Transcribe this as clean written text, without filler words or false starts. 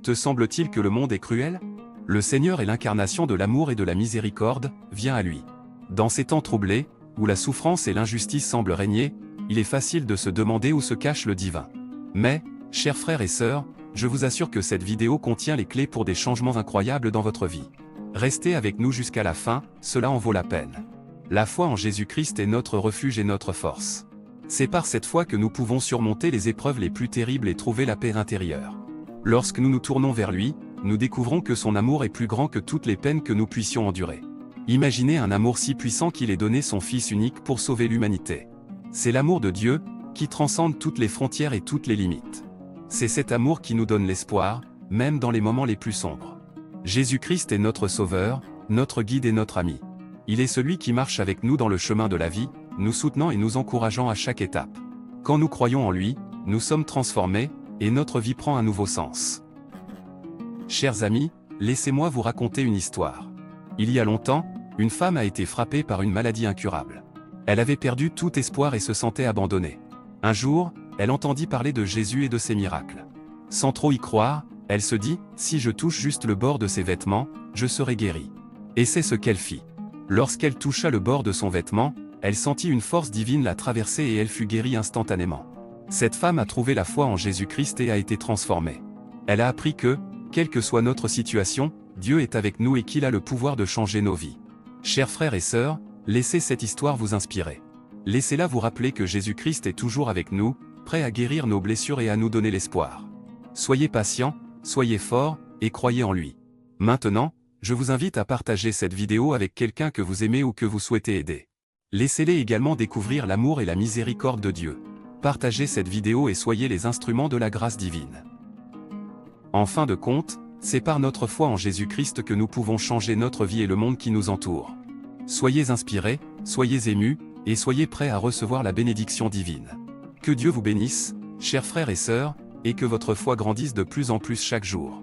Te semble-t-il que le monde est cruel? Le Seigneur est l'incarnation de l'amour et de la miséricorde, viens à lui. Dans ces temps troublés, où la souffrance et l'injustice semblent régner, il est facile de se demander où se cache le divin. Mais, chers frères et sœurs, je vous assure que cette vidéo contient les clés pour des changements incroyables dans votre vie. Restez avec nous jusqu'à la fin, cela en vaut la peine. La foi en Jésus-Christ est notre refuge et notre force. C'est par cette foi que nous pouvons surmonter les épreuves les plus terribles et trouver la paix intérieure. Lorsque nous nous tournons vers lui, nous découvrons que son amour est plus grand que toutes les peines que nous puissions endurer. Imaginez un amour si puissant qu'il ait donné son Fils unique pour sauver l'humanité. C'est l'amour de Dieu, qui transcende toutes les frontières et toutes les limites. C'est cet amour qui nous donne l'espoir, même dans les moments les plus sombres. Jésus-Christ est notre Sauveur, notre guide et notre ami. Il est celui qui marche avec nous dans le chemin de la vie, nous soutenant et nous encourageant à chaque étape. Quand nous croyons en lui, nous sommes transformés, et notre vie prend un nouveau sens. Chers amis, laissez-moi vous raconter une histoire. Il y a longtemps, une femme a été frappée par une maladie incurable. Elle avait perdu tout espoir et se sentait abandonnée. Un jour, elle entendit parler de Jésus et de ses miracles. Sans trop y croire, elle se dit, si je touche juste le bord de ses vêtements, je serai guérie. Et c'est ce qu'elle fit. Lorsqu'elle toucha le bord de son vêtement, elle sentit une force divine la traverser et elle fut guérie instantanément. Cette femme a trouvé la foi en Jésus-Christ et a été transformée. Elle a appris que, quelle que soit notre situation, Dieu est avec nous et qu'il a le pouvoir de changer nos vies. Chers frères et sœurs, laissez cette histoire vous inspirer. Laissez-la vous rappeler que Jésus-Christ est toujours avec nous, prêt à guérir nos blessures et à nous donner l'espoir. Soyez patients, soyez forts, et croyez en lui. Maintenant, je vous invite à partager cette vidéo avec quelqu'un que vous aimez ou que vous souhaitez aider. Laissez-les également découvrir l'amour et la miséricorde de Dieu. Partagez cette vidéo et soyez les instruments de la grâce divine. En fin de compte, c'est par notre foi en Jésus-Christ que nous pouvons changer notre vie et le monde qui nous entoure. Soyez inspirés, soyez émus, et soyez prêts à recevoir la bénédiction divine. Que Dieu vous bénisse, chers frères et sœurs, et que votre foi grandisse de plus en plus chaque jour.